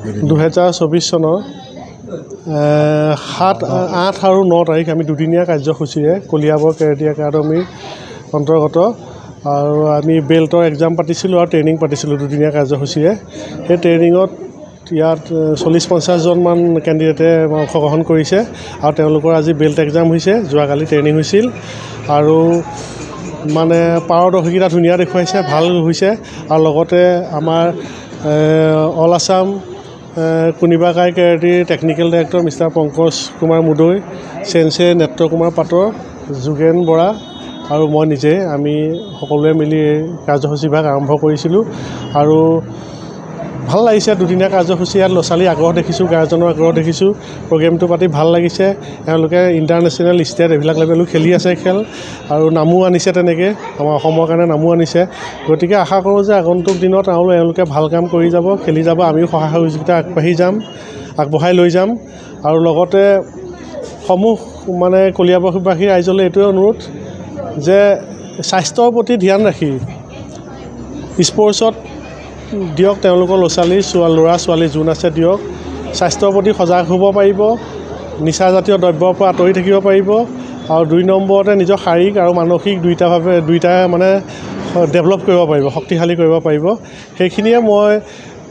2024 চনৰ 7, 8 আৰু 9 তাৰিখ আমি দুদিনীয়া কাৰ্যসূচীৰে কলিয়াবৰ কেৰাটে একাডেমীৰ অন্তৰ্গত আৰু আমি বেল্টৰ এক্সাম পাতিছিলোঁ আৰু ট্ৰেইনিং পাতিছিলোঁ দুদিনীয়া কাৰ্যসূচীৰে। সেই ট্ৰেইনিঙত ইয়াত 40-50 জনমান কেণ্ডিডেটে অংশগ্ৰহণ কৰিছে আৰু তেওঁলোকৰ আজি বেল্ট এক্সাম হৈছে। যোৱাকালি ট্ৰেইনিং হৈছিল আৰু মানে পাৰদৰ্শিতা ধুনীয়া দেখুৱাইছে, ভাল হৈছে। আৰু লগতে আমাৰ অল আছাম কুনিবা কাই কেৰাটেৰ technical director mister Pankaj Kumar Mudoi, sensei Netra Kumar পাটৰ, যোগেন বৰা আৰু মই নিজে আমি সকলোৱে মিলি এই কাৰ্যসূচীভাগ আৰম্ভ কৰিছিলোঁ। আৰু ভাল লাগিছে দুদিনীয়া কাৰ্যসূচী। ইয়াত ল'ৰা ছোৱালীৰ আগ্ৰহ দেখিছোঁ, গাৰ্জেনৰ আগ্ৰহ দেখিছোঁ। প্ৰগ্ৰেমটো পাতি ভাল লাগিছে। তেওঁলোকে ইণ্টাৰনেশ্যনেল, ষ্টেট এইবিলাক লেভেলো খেলি আছে খেল আৰু নামো আনিছে, তেনেকৈ আমাৰ অসমৰ কাৰণে নামো আনিছে। গতিকে আশা কৰোঁ যে আগন্তুক দিনত আৰু এওঁলোকে ভাল কাম কৰি যাব, খেলি যাব। আমিও সহায় সহযোগিতা আগবঢ়াই লৈ যাম। আৰু লগতে সমূহ মানে কলিয়াবৰবাসী ৰাইজলৈ এইটোৱে অনুৰোধ যে স্বাস্থ্যৰ প্ৰতি ধ্যান ৰাখি স্পৰ্টছত দিয়ক, তেওঁলোকৰ ল'ৰা ছোৱালী যোন আছে দিয়ক। স্বাস্থ্যৰ প্ৰতি সজাগ হ'ব পাৰিব, নিচাজাতীয় দ্ৰব্যৰ পৰা আঁতৰি থাকিব পাৰিব। আৰু 2 নম্বৰতে নিজৰ শাৰীৰিক আৰু মানসিক দুইটা মানে ডেভেলপ কৰিব পাৰিব, শক্তিশালী কৰিব পাৰিব। সেইখিনিয়ে মই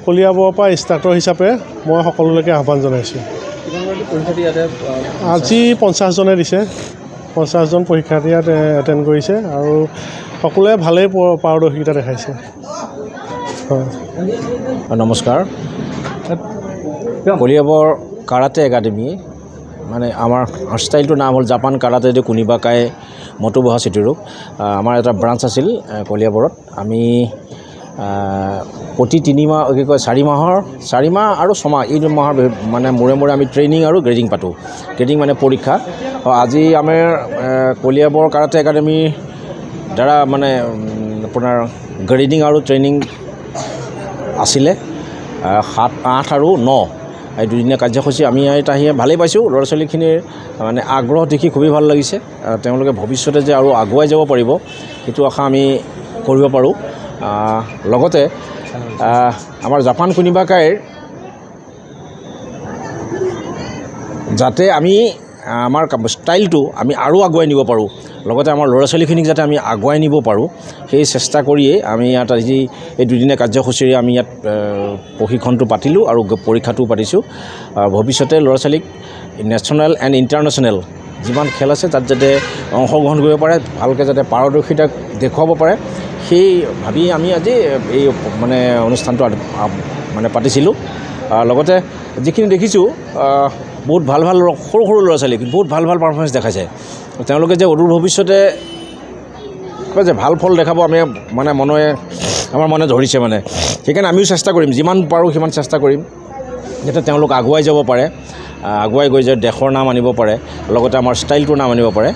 কলিয়াবৰৰ পৰা ইনষ্ট্ৰাক্টৰ হিচাপে মই সকলোলৈকে আহ্বান জনাইছোঁ। আজি 50 জনে দিছে, 50 জন পৰীক্ষাৰ্থী ইয়াত এটেণ্ড কৰিছে আৰু সকলোৱে ভালেই পাৰদৰ্শিতা দেখাইছে। হয়, নমস্কাৰ। কলিয়াবৰ কাৰাটে একাডেমি মানে আমাৰ ষ্টাইলটোৰ নাম হ'ল জাপান কাৰাটে ডে কুনিবা কাই মটোবুহা চিটিৰোগ। আমাৰ এটা ব্ৰাঞ্চ আছিল কলিয়াবৰত। আমি প্ৰতি 4 মাহ আৰু 6 মাহ এই মাহৰ মানে মূৰে আমি ট্ৰেইনিং আৰু গ্ৰেডিং পাতোঁ। গ্ৰেডিং মানে পৰীক্ষা। আজি আমাৰ কলিয়াবৰ কাৰাটে একাডেমিৰ দ্বাৰা মানে আপোনাৰ গ্ৰেডিং আৰু ট্ৰেইনিং আছিলে 7, 8 আৰু 9 এই দুদিনীয়া কাৰ্যসূচী। আমি ইয়াত আহি ভালেই পাইছোঁ। ল'ৰা ছোৱালীখিনিৰ মানে আগ্ৰহ দেখি খুবেই ভাল লাগিছে। তেওঁলোকে ভৱিষ্যতে যে আৰু আগুৱাই যাব পাৰিব সেইটো আশা আমি কৰিব পাৰোঁ। লগতে আমাৰ জাপান কুনিবা কাইৰ যাতে আমি আমাৰ ষ্টাইলটো আমি আৰু আগুৱাই নিব পাৰোঁ, লগতে আমাৰ ল'ৰা ছোৱালীখিনিক যাতে আমি আগুৱাই নিব পাৰোঁ, সেই চেষ্টা কৰিয়েই আমি ইয়াত আজি এই দুদিনীয়া কাৰ্যসূচীৰে আমি ইয়াত প্ৰশিক্ষণটো পাতিলোঁ আৰু পৰীক্ষাটোও পাতিছোঁ। ভৱিষ্যতে ল'ৰা ছোৱালীক নেশ্যনেল এণ্ড ইণ্টাৰনেশ্যনেল যিমান খেল আছে তাত যাতে অংশগ্ৰহণ কৰিব পাৰে, ভালকৈ যাতে পাৰদৰ্শিতা দেখুৱাব পাৰে, সেই ভাবি আমি আজি এই মানে অনুষ্ঠানটো মানে পাতিছিলোঁ। লগতে যিখিনি দেখিছোঁ বহুত ভাল সৰু ল'ৰা ছোৱালী বহুত ভাল পাৰফৰ্মেঞ্চ দেখাইছে। তেওঁলোকে যে অদূৰ ভৱিষ্যতে যে ভাল ফল দেখাব আমি মানে আমাৰ মনে ধৰিছে মানে। সেইকাৰণে আমিও চেষ্টা কৰিম, যিমান পাৰোঁ সিমান চেষ্টা কৰিম যাতে তেওঁলোক আগুৱাই যাব পাৰে, আগুৱাই গৈ যে দেশৰ নাম আনিব পাৰে, লগতে আমাৰ ষ্টাইলটোৰ নাম আনিব পাৰে।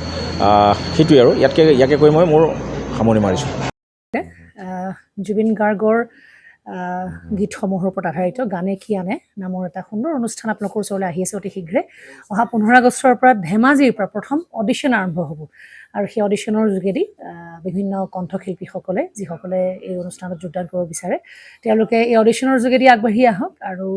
সেইটোৱে আৰু ইয়াকে কৈ মই মোৰ সামৰণি মাৰিছোঁ। জুবিন গাৰ্গৰ গীতসমূহৰ ওপৰত আধাৰিত গানে কি আনে নামৰ এটা সুন্দৰ অনুষ্ঠান আপোনালোকৰ ওচৰলৈ আহি আছে অতি শীঘ্ৰে। অহা 15 আগষ্টৰ পৰা ধেমাজিৰ পৰা প্ৰথম অডিশ্যন আৰম্ভ হ'ব আৰু সেই অডিশ্যনৰ যোগেদি বিভিন্ন কণ্ঠশিল্পীসকলে যিসকলে এই অনুষ্ঠানত যোগদান কৰিব বিচাৰে তেওঁলোকে এই অডিশ্যনৰ যোগেদি আগবাঢ়ি আহক। আৰু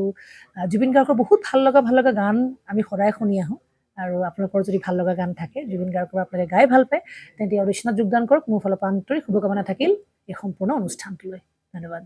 জুবিন গাৰ্গৰ বহুত ভাল লগা গান আমি সদায় শুনি আহোঁ। আৰু আপোনালোকৰ যদি ভাল লগা গান থাকে, জুবিন গাৰ্গৰ আপোনালোকে গাই ভাল পায়, তেন্তে অডিশ্যনত যোগদান কৰক। মোৰ ফালৰ পৰা আন্তৰিক শুভকামনা থাকিল এই সম্পূৰ্ণ অনুষ্ঠানটোলৈ। ধন্যবাদ।